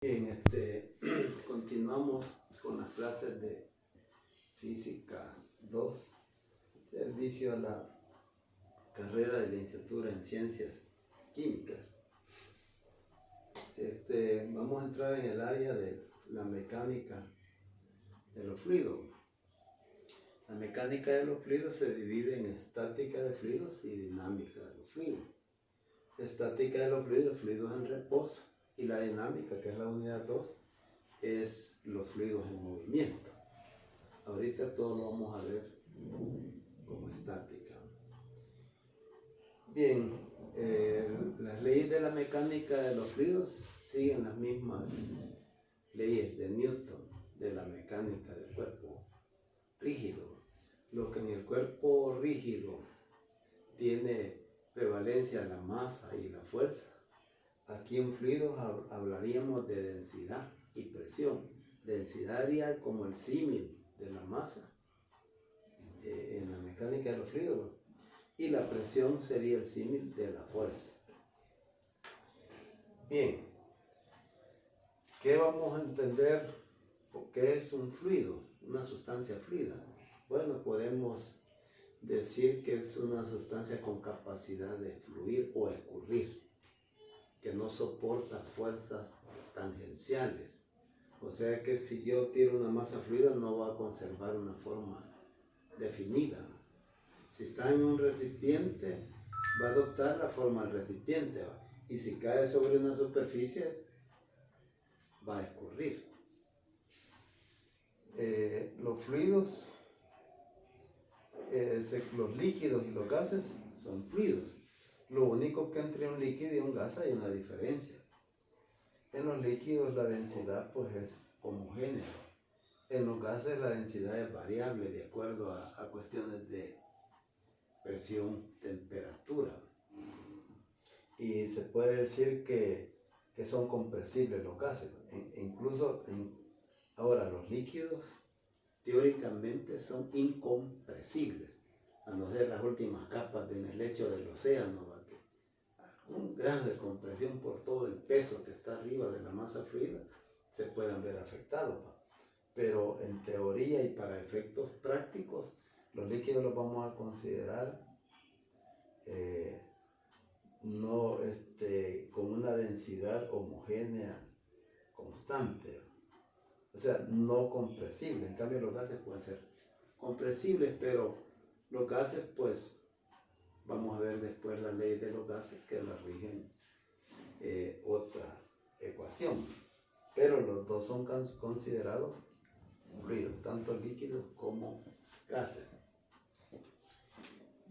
Bien, continuamos con las clases de Física 2, servicio a la carrera de licenciatura en Ciencias Químicas. Vamos a entrar en el área de la mecánica de los fluidos. La mecánica de los fluidos se divide en estática de fluidos y dinámica de los fluidos. Estática de los fluidos en reposo, y la dinámica, que es la unidad 2, es los fluidos en movimiento. Ahorita todo lo vamos a ver como estática. Bien, las leyes de la mecánica de los fluidos siguen las mismas leyes de Newton de la mecánica del cuerpo rígido. Lo que en el cuerpo rígido tiene prevalencia la masa y la fuerza, aquí en fluidos hablaríamos de densidad y presión. Densidad sería como el símil de la masa en la mecánica de los fluidos, y la presión sería el símil de la fuerza. Bien, ¿qué vamos a entender? ¿Qué es un fluido? Una sustancia fluida. Bueno, podemos decir que es una sustancia con capacidad de fluir o escurrir, que no soporta fuerzas tangenciales. O sea que si yo tiro una masa fluida no va a conservar una forma definida. Si está en un recipiente, va a adoptar la forma del recipiente, y si cae sobre una superficie, va a escurrir. Los fluidos, los líquidos y los gases son fluidos. Lo único que entre un líquido y un gas hay una diferencia. En los líquidos la densidad pues es homogénea. En los gases la densidad es variable de acuerdo a cuestiones de presión, temperatura. Y se puede decir que son compresibles los gases. Ahora los líquidos teóricamente son incompresibles, a no ser las últimas capas en el lecho del océano, un grado de compresión por todo el peso que está arriba de la masa fluida se pueden ver afectados. Pero en teoría y para efectos prácticos, los líquidos los vamos a considerar no con una densidad homogénea constante, o sea, no compresible. En cambio los gases pueden ser compresibles, pero los gases pues vamos a ver después la ley de los gases que la rigen otra ecuación, pero los dos son considerados fluidos, tanto líquidos como gases.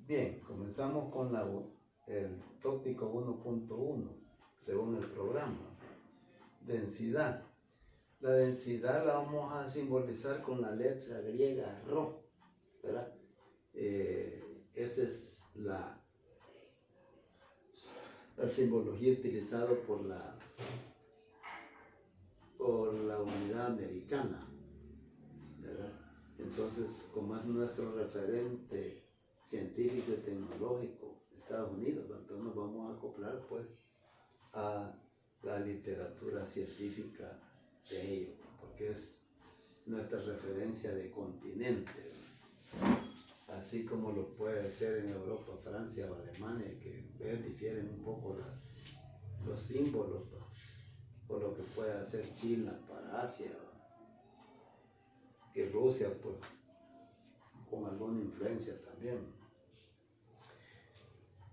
Bien, comenzamos con el tópico 1.1, según el programa. Densidad. La densidad la vamos a simbolizar con la letra griega Rho, ¿verdad? Esa es la simbología utilizada por la unidad americana, ¿verdad? Entonces, como es nuestro referente científico y tecnológico de Estados Unidos, entonces nos vamos a acoplar pues a la literatura científica de ellos, porque es nuestra referencia de continente, así como lo puede ser en Europa, Francia o Alemania, que difieren un poco los símbolos, por lo que puede hacer China para Asia, y Rusia pues con alguna influencia también.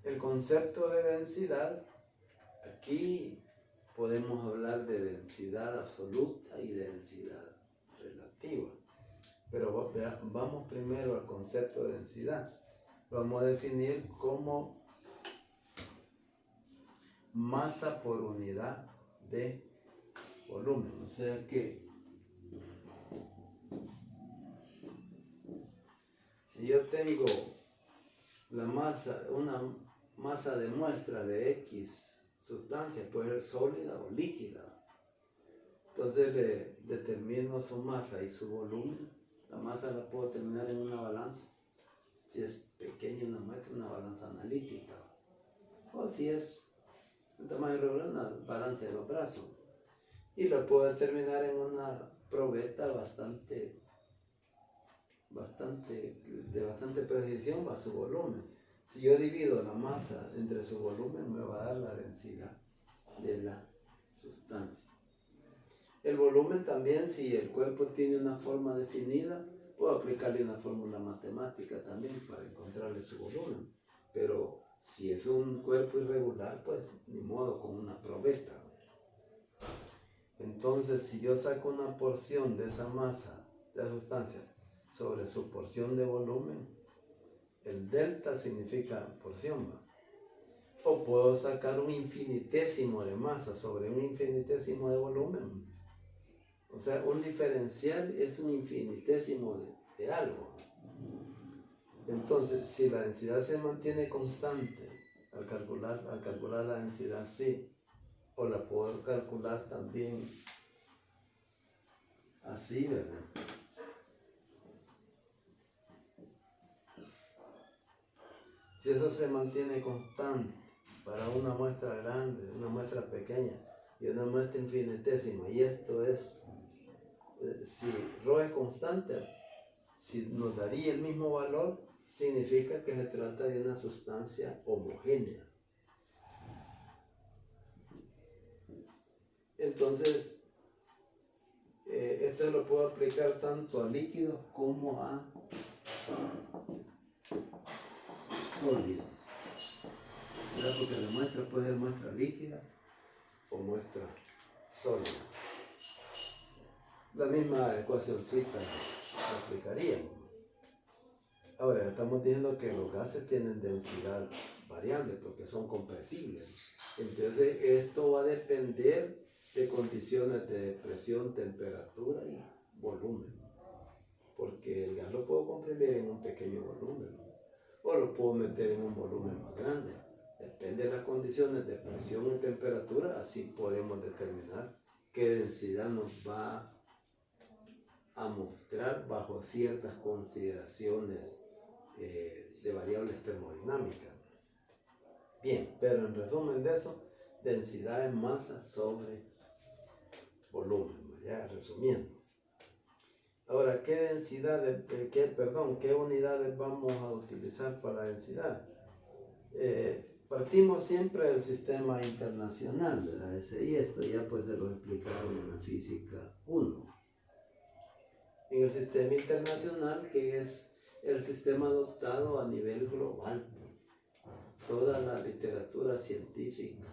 El concepto de densidad, aquí podemos hablar de densidad absoluta y densidad relativa. Pero vamos primero al concepto de densidad. Vamos a definir como masa por unidad de volumen. O sea que si yo tengo una masa de muestra de X sustancia, puede ser sólida o líquida, entonces le determino su masa y su volumen. La masa la puedo determinar en una balanza, si es pequeña una muestra, una balanza analítica, o si es un tamaño regular, una balanza de los brazos. y lo puedo determinar en una probeta de bastante precisión a su volumen. Si yo divido la masa entre su volumen, me va a dar la densidad de la sustancia. El volumen también, si el cuerpo tiene una forma definida, puedo aplicarle una fórmula matemática también para encontrarle su volumen. Pero si es un cuerpo irregular, pues ni modo, con una probeta. Entonces, si yo saco una porción de esa masa, de la sustancia, sobre su porción de volumen, el delta significa porción, ¿va? O puedo sacar un infinitésimo de masa sobre un infinitésimo de volumen. O sea, un diferencial es un infinitésimo de algo. Entonces, si la densidad se mantiene constante, al calcular la densidad, sí, o la puedo calcular también así, ¿verdad? Si eso se mantiene constante para una muestra grande, una muestra pequeña y una muestra infinitésima, y esto es, si ρ es constante, si nos daría el mismo valor, significa que se trata de una sustancia homogénea. Entonces, esto lo puedo aplicar tanto a líquidos como a sólidos. Porque la muestra puede ser muestra líquida o muestra sólida. La misma ecuacióncita la aplicaríamos. Ahora, estamos diciendo que los gases tienen densidad variable porque son compresibles. Entonces, esto va a depender de condiciones de presión, temperatura y volumen. Porque el gas lo puedo comprimir en un pequeño volumen, ¿no? O lo puedo meter en un volumen más grande. Depende de las condiciones de presión y temperatura, así podemos determinar qué densidad nos va a mostrar bajo ciertas consideraciones de variables termodinámicas. Bien, pero en resumen de eso, densidad es masa sobre volumen, ya resumiendo. Ahora, ¿qué unidades vamos a utilizar para la densidad? Partimos siempre del sistema internacional, ¿verdad? Y esto ya pues se lo explicaron en la física 1. En el sistema internacional, que es el sistema adoptado a nivel global, toda la literatura científica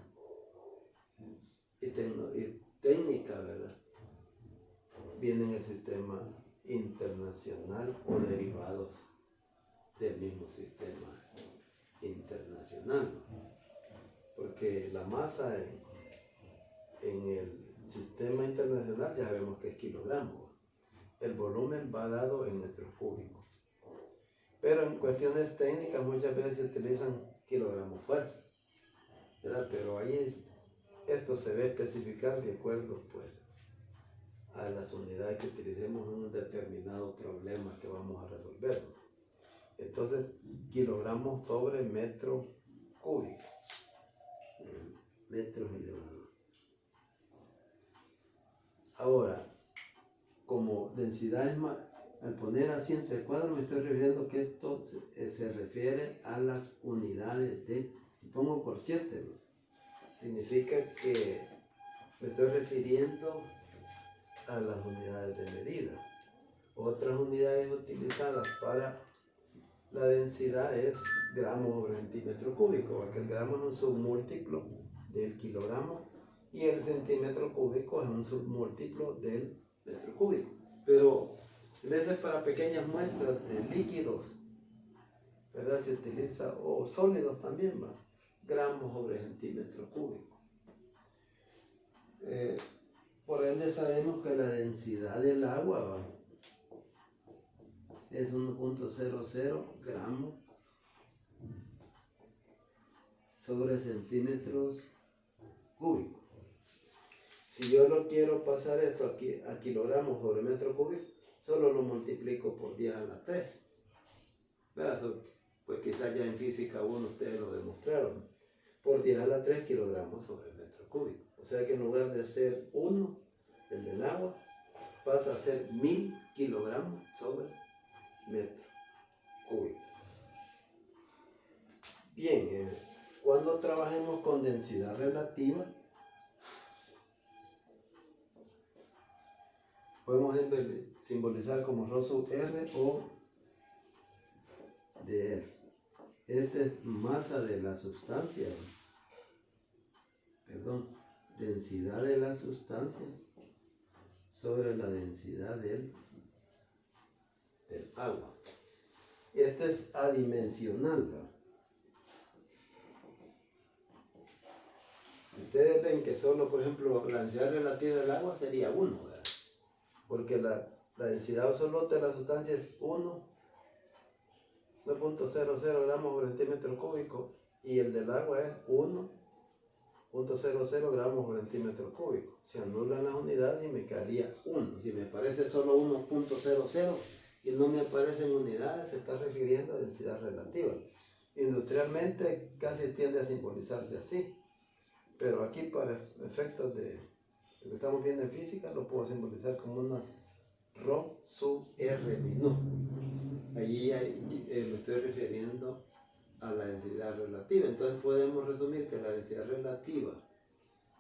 y técnica, ¿verdad?, viene en el sistema internacional o derivados del mismo sistema internacional, porque la masa en el sistema internacional ya sabemos que es kilogramos, el volumen va dado en metros cúbicos, pero en cuestiones técnicas muchas veces se utilizan kilogramos fuerza, ¿verdad? Pero ahí esto se ve especificar de acuerdo pues a las unidades que utilicemos en un determinado problema que vamos a resolver. Entonces, kilogramos sobre metro cúbico. Metros elevado. Ahora, como densidad es más, al poner así entre cuadros me estoy refiriendo que esto se refiere a las unidades de, si pongo corchete, ¿no?, significa que me estoy refiriendo a las unidades de medida. Otras unidades utilizadas para la densidad es gramos sobre centímetro cúbico, porque el gramo es un submúltiplo del kilogramo y el centímetro cúbico es un submúltiplo del metro cúbico. Pero a veces para pequeñas muestras de líquidos, ¿verdad?, se utiliza, o sólidos también, ¿va?, gramos sobre centímetro cúbico. Por ende sabemos que la densidad del agua, ¿va?, es 1.00 gramos sobre centímetros cúbicos. Si yo lo quiero pasar esto aquí a kilogramos sobre metro cúbico, solo lo multiplico por 10 a la 3. ¿Verdad? Pues quizás ya en física 1 ustedes lo demostraron. Por 10 a la 3 kilogramos sobre metro cúbico. O sea que en lugar de ser 1, pasa a ser 1000 kilogramos sobre metro cúbico. Bien, cuando trabajemos con densidad relativa, podemos simbolizar como ρ sub R o de R. Esta es masa de la sustancia, densidad de la sustancia sobre la densidad del agua. Y esta es adimensional, ¿verdad? Ustedes ven que solo, por ejemplo, la densidad relativa del agua sería 1, ¿verdad? Porque la densidad absoluta de la sustancia es 1.00 gramos por centímetro cúbico y el del agua es 1.00 gramos por centímetro cúbico. Se anulan las unidades y me quedaría 1. Si me parece solo 1.00 y no me aparecen unidades, se está refiriendo a densidad relativa. Industrialmente casi tiende a simbolizarse así, pero aquí para efectos de lo que estamos viendo en física lo puedo simbolizar como una ρ sub R minúscula. Allí me estoy refiriendo a la densidad relativa. Entonces podemos resumir que la densidad relativa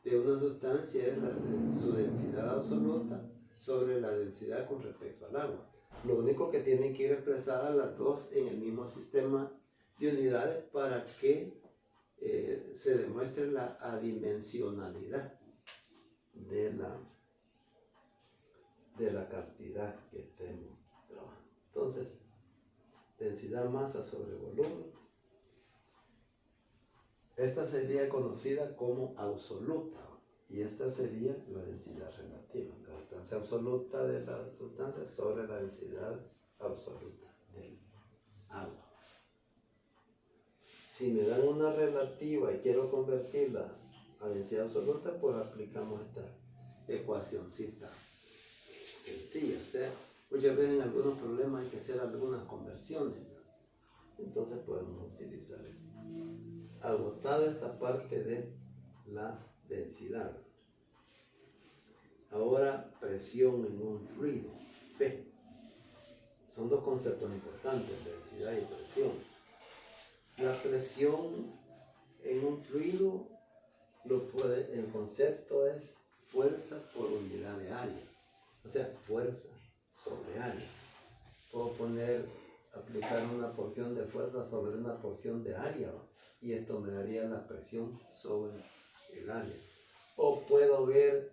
de una sustancia es su densidad absoluta sobre la densidad con respecto al agua. Lo único que tienen que ir expresadas las dos en el mismo sistema de unidades para que se demuestre la adimensionalidad de la cantidad que estemos trabajando. Entonces, densidad masa sobre volumen. Esta sería conocida como absoluta y esta sería la densidad relativa, la distancia absoluta de la sustancia sobre la densidad absoluta del agua. Si me dan una relativa y quiero convertirla a densidad absoluta, pues aplicamos esta ecuacióncita sencilla. O sea, muchas veces en algunos problemas hay que hacer algunas conversiones, ¿no? Entonces podemos utilizar eso. Agotado esta parte de la densidad. Ahora, presión en un fluido, P. Son dos conceptos importantes, densidad y presión. La presión en un fluido, el concepto es fuerza por unidad de área. O sea, fuerza sobre área. Puedo aplicar una porción de fuerza sobre una porción de área, ¿no? Y esto me daría la presión sobre el área. O puedo ver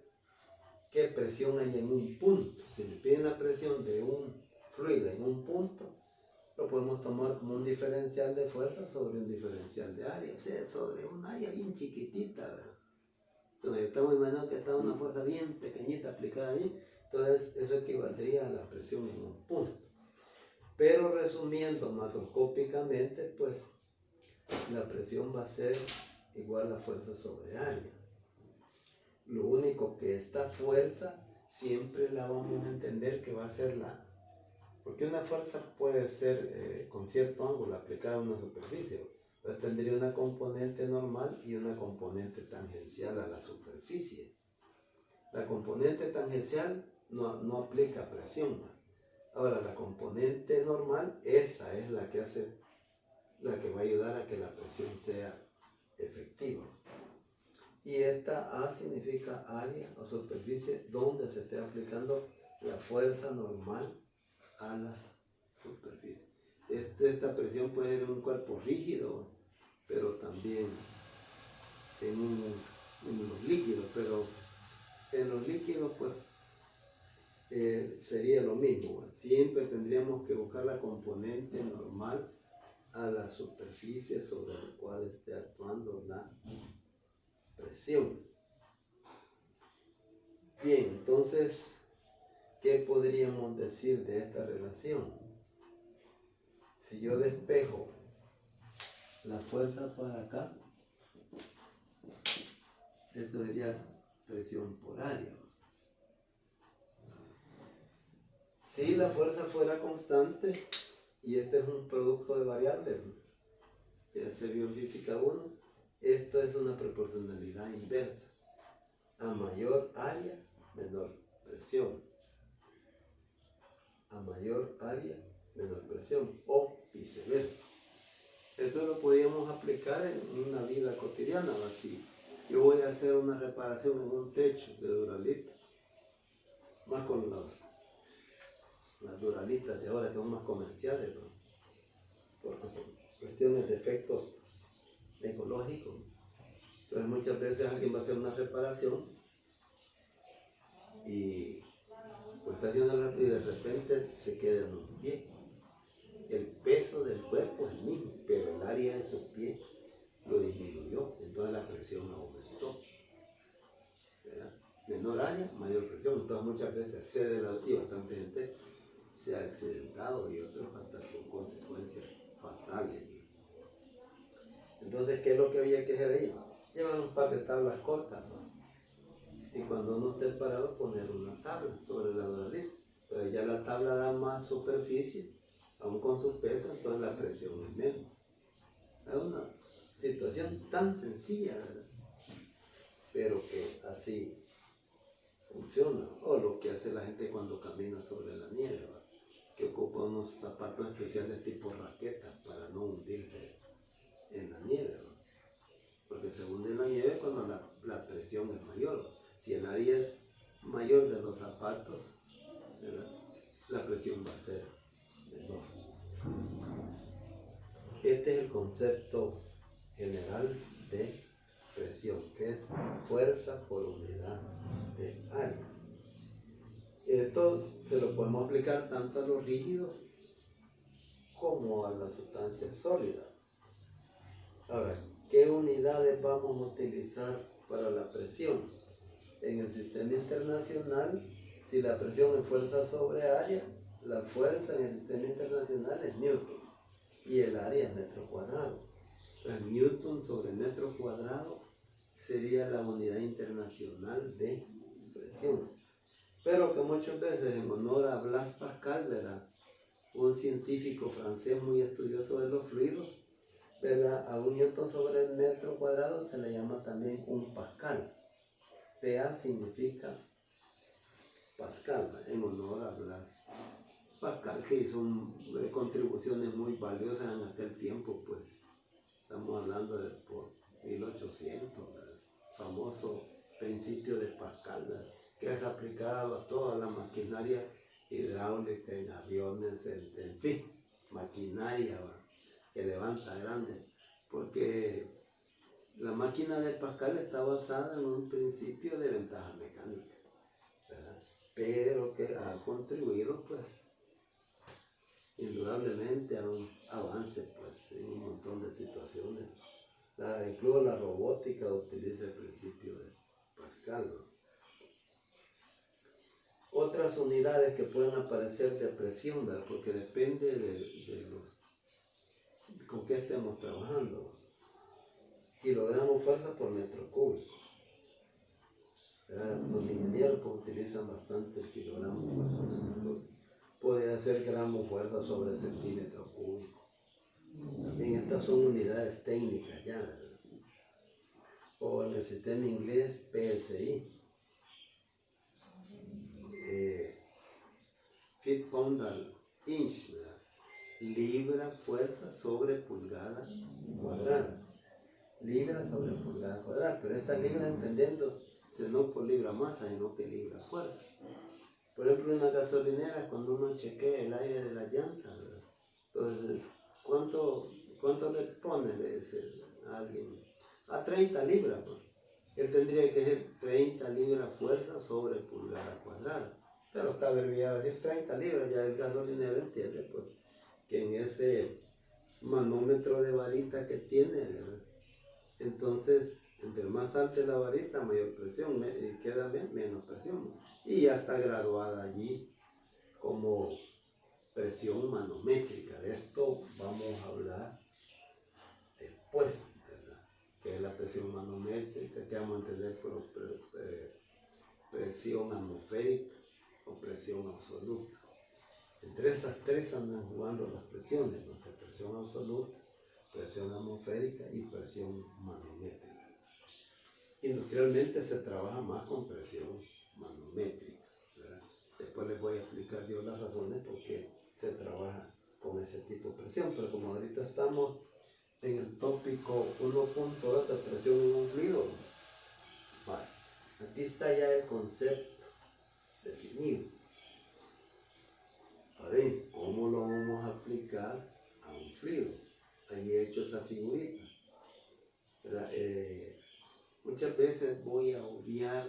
qué presión hay en un punto. Si me piden la presión de un fluido en un punto, lo podemos tomar como un diferencial de fuerza sobre un diferencial de área. O sea, sobre un área bien chiquitita, ¿verdad? Entonces estamos imaginando que está una fuerza bien pequeñita aplicada ahí. Entonces eso equivaldría a la presión en un punto. Pero resumiendo macroscópicamente, pues la presión va a ser igual a fuerza sobre área. Lo único que esta fuerza siempre la vamos a entender que va a ser porque una fuerza puede ser con cierto ángulo aplicada a una superficie. Entonces tendría una componente normal y una componente tangencial a la superficie. La componente tangencial no aplica presión, ¿no? Ahora, la componente normal, esa es la que va a ayudar a que la presión sea efectiva. Y esta A significa área o superficie donde se esté aplicando la fuerza normal a la superficie. Esta presión puede ir en un cuerpo rígido, pero también en los líquidos. Pero en los líquidos, pues, sería lo mismo. Siempre tendríamos que buscar la componente normal a la superficie sobre la cual esté actuando la presión. Bien, entonces, ¿qué podríamos decir de esta relación? Si yo despejo la fuerza para acá, esto sería presión por área. Si la fuerza fuera constante, y este es un producto de variables, ya se vio en física 1, esto es una proporcionalidad inversa. A mayor área, menor presión. a mayor área, menor presión, o viceversa. Esto lo podíamos aplicar en una vida cotidiana. Así, yo voy a hacer una reparación en un techo de duralita, más con las duralitas de ahora que son más comerciales, ¿no? Por cuestiones de efectos ecológicos. Entonces muchas veces alguien va a hacer una reparación y pues está haciendo y de repente se queda en un pie. El peso del cuerpo es el mismo, pero el área de sus pies lo disminuyó, entonces la presión aumentó. ¿Verdad? Menor área, mayor presión, entonces muchas veces cede y bastante gente se ha accidentado y otros hasta con consecuencias fatales. Entonces, ¿qué es lo que había que hacer ahí? Llevar un par de tablas cortas, ¿no? Y cuando uno esté parado, poner una tabla sobre la duralita. Entonces ya la tabla da más superficie, aún con sus pesos, entonces la presión es menos. Es una situación tan sencilla, ¿verdad? Pero que así funciona. O lo que hace la gente cuando camina sobre la nieve, ¿verdad? Que ocupa unos zapatos especiales tipo raquetas para no hundirse en la nieve, ¿verdad? Porque se hunde en la nieve cuando la presión es mayor. Si el área es mayor de los zapatos, ¿verdad? La presión va a ser menor. Este es el concepto general de presión, que es fuerza por unidad de área. Esto se lo podemos aplicar tanto a los rígidos como a las sustancias sólidas. A ver, ¿qué unidades vamos a utilizar para la presión? En el sistema internacional, si la presión es fuerza sobre área, la fuerza en el sistema internacional es Newton y el área es metro cuadrado. Entonces, Newton sobre metro cuadrado sería la unidad internacional de presión. Pero que muchas veces en honor a Blaise Pascal, ¿verdad? Un científico francés muy estudioso de los fluidos, ¿verdad? A un newton sobre el metro cuadrado se le llama también un pascal. PA significa Pascal, ¿verdad? En honor a Blaise Pascal, que hizo contribuciones muy valiosas en aquel tiempo, pues estamos hablando de por 1800, ¿verdad? Famoso principio de Pascal, ¿verdad? Que es aplicado a toda la maquinaria hidráulica en aviones, en fin, maquinaria, ¿verdad? Que levanta grande, porque la máquina de Pascal está basada en un principio de ventaja mecánica, ¿verdad? Pero que ha contribuido, pues, indudablemente a un avance, pues, en un montón de situaciones. Incluso la robótica utiliza el principio de Pascal, ¿no? Otras unidades que pueden aparecer de presión, ¿verdad? Porque depende de con qué estemos trabajando. Kilogramos fuerza por metro cúbico, ¿verdad? Los ingenieros pues, utilizan bastante el kilogramo fuerza por metro cúbico. Puede hacer gramo fuerza sobre centímetro cúbico. También estas son unidades técnicas ya, ¿verdad? O en el sistema inglés PSI. Feet pound al inch, ¿verdad? Libra fuerza sobre pulgada cuadrada. Libra sobre pulgada cuadrada, pero esta libra entendiendo no por libra masa, sino que libra fuerza. Por ejemplo, en una gasolinera, cuando uno chequea el aire de la llanta, ¿verdad? Entonces, ¿cuánto le pone? Le dice a alguien, a 30 libras, pues. Él tendría que ser 30 libras fuerza sobre pulgada cuadrada. Pero está abreviado a decir 30 libras, ya el gasolinero entiende, pues, que en ese manómetro de varita que tiene, ¿verdad? Entonces, entre más alta la varita, mayor presión, queda menos presión. Y ya está graduada allí como presión manométrica. De esto vamos a hablar después, ¿verdad? Que es la presión manométrica, que vamos a entender por presión atmosférica o presión absoluta. Entre esas tres andan jugando las presiones, ¿no? Presión absoluta, presión atmosférica y presión manométrica. Industrialmente se trabaja más con presión manométrica, ¿verdad? Después les voy a explicar yo las razones por porque se trabaja con ese tipo de presión. Pero como ahorita estamos en el tópico 1.2 de presión en un fluido, vale, aquí está ya el concepto definido. Ahora bien, ¿cómo lo vamos a aplicar a un fluido? Ahí he hecho esa figurita. Muchas veces voy a obviar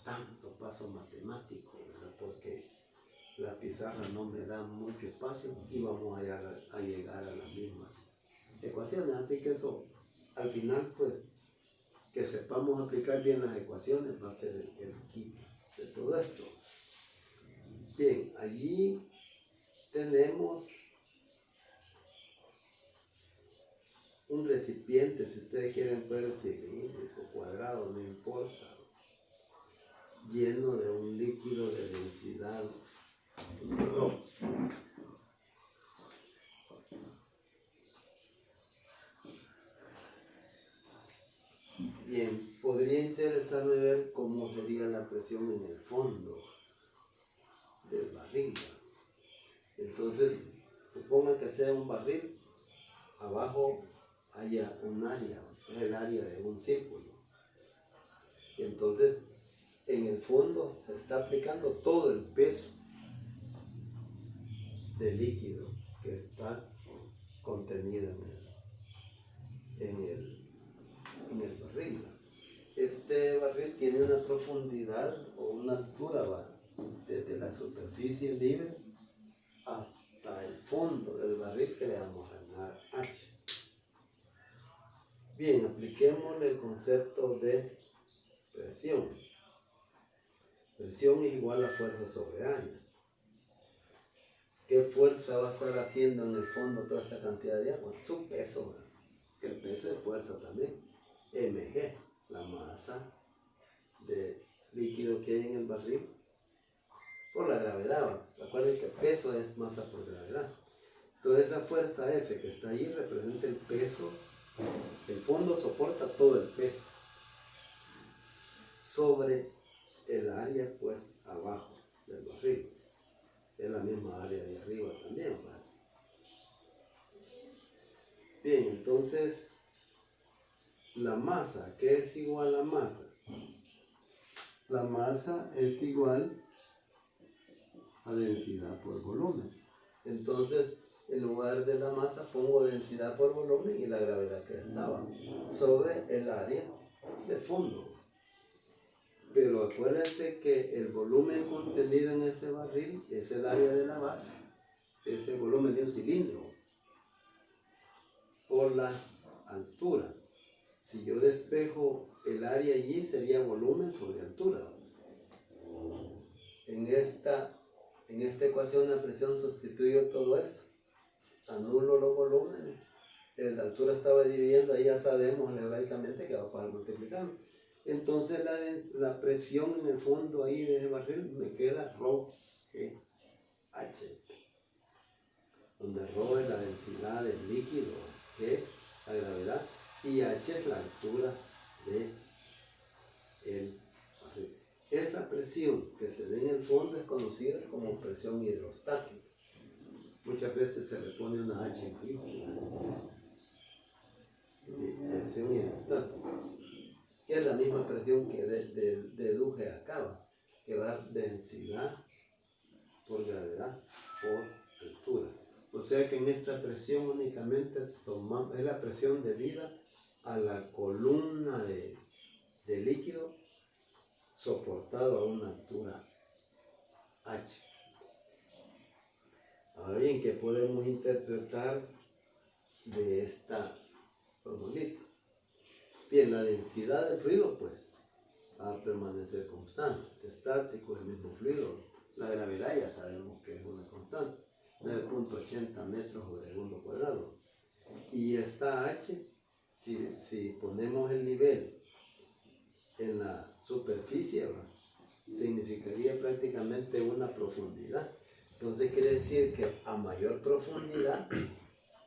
tanto paso matemático, ¿verdad? Porque la pizarra no me da mucho espacio y vamos a llegar a las mismas ecuaciones. Así que eso, al final, pues, que sepamos aplicar bien las ecuaciones va a ser el kit de todo esto. Bien, allí tenemos un recipiente, si ustedes quieren ver cilíndrico, cuadrado, no importa, lleno de un líquido de densidad rho. Bien, podría interesarme ver cómo sería la presión en el fondo del barril. Entonces, supongan que sea un barril, abajo haya un área, es el área de un círculo. Entonces, en el fondo se está aplicando todo el peso del líquido que está contenido en el barril. Este barril tiene una profundidad o una altura, desde la superficie libre hasta el fondo del barril, que le vamos a llamar H. Bien, apliquemos el concepto de presión. Presión es igual a fuerza sobre área. ¿Qué fuerza va a estar haciendo en el fondo toda esta cantidad de agua? Su peso, que el peso es fuerza también. mg, la masa de líquido que hay en el barril, por la gravedad. Recuerden que el peso es masa por gravedad. Entonces esa fuerza F que está ahí representa el peso. El fondo soporta todo el peso sobre el área, pues, abajo del barril. Es la misma área de arriba también, ¿verdad? Bien, entonces la masa, ¿qué es igual a masa? La masa es igual a densidad por volumen. Entonces, en lugar de la masa pongo densidad por volumen y la gravedad que estaba sobre el área del fondo. Pero acuérdense que el volumen contenido en ese barril es el área de la base, es el volumen de un cilindro por la altura. Si yo despejo el área allí, sería volumen sobre altura. En esta ecuación de presión sustituyo todo eso, anulo los volúmenes, la altura estaba dividiendo, ahí ya sabemos algebraicamente que va a pasar multiplicando. Entonces la presión en el fondo ahí de ese barril me queda ρ H, donde ρ es la densidad del líquido, G la gravedad y H es la altura del barril. Esa presión que se da en el fondo es conocida como presión hidrostática. Muchas veces se le pone una H mayúscula. Presión hidrostática, que es la misma presión que deduje acá, que va a dar densidad por gravedad por altura. O sea que en esta presión únicamente tomamos, es la presión debida a la columna de líquido soportado a una altura H. Ahora bien, ¿qué podemos interpretar de esta formulita? Bien, la densidad del fluido pues va a permanecer constante, estático, el mismo fluido. La gravedad ya sabemos que es una constante, 9.80 metros sobre segundo cuadrado. Y esta H, si ponemos el nivel en la superficie, ¿verdad?, significaría prácticamente una profundidad. Entonces quiere decir que a mayor profundidad,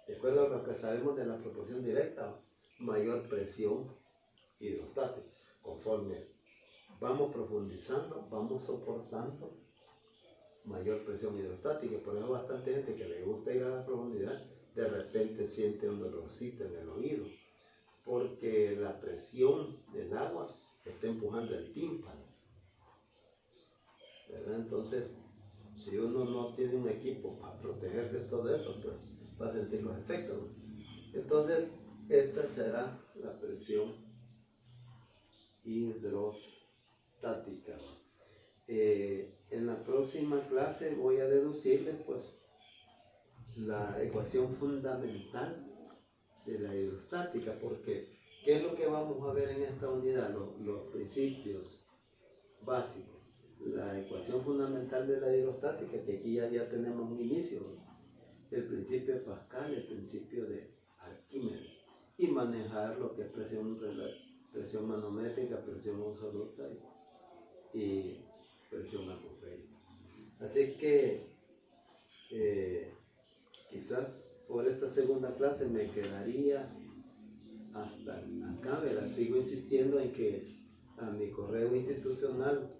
de acuerdo a lo que sabemos de la proporción directa, mayor presión hidrostática. Conforme vamos profundizando, vamos soportando mayor presión hidrostática. Por eso bastante gente que le gusta ir a la profundidad, de repente siente un dolorcito en el oído, porque la presión del agua está empujando el tímpano, ¿verdad? Entonces, si uno no tiene un equipo para protegerse de todo eso, pues va a sentir los efectos, ¿no? Entonces, esta será la presión hidrostática, ¿no? En la próxima clase voy a deducirles pues la ecuación fundamental de la hidrostática, porque ¿qué es lo que vamos a ver en esta unidad? Los principios básicos. La ecuación fundamental de la hidrostática, que aquí ya tenemos un inicio, ¿no? El principio de Pascal, el principio de Arquímedes, y manejar lo que es presión manométrica, presión absoluta y presión atmosférica. Así que quizás por esta segunda clase me quedaría hasta acá, ¿verdad? Sigo insistiendo en que a mi correo institucional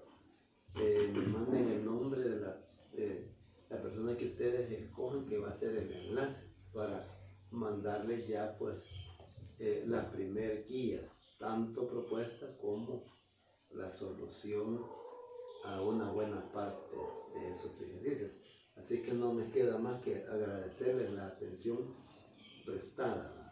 me manden el nombre de la persona que ustedes escojan, que va a ser el enlace para mandarles ya pues la primer guía, tanto propuesta como la solución a una buena parte de esos ejercicios. Así que no me queda más que agradecerles la atención prestada.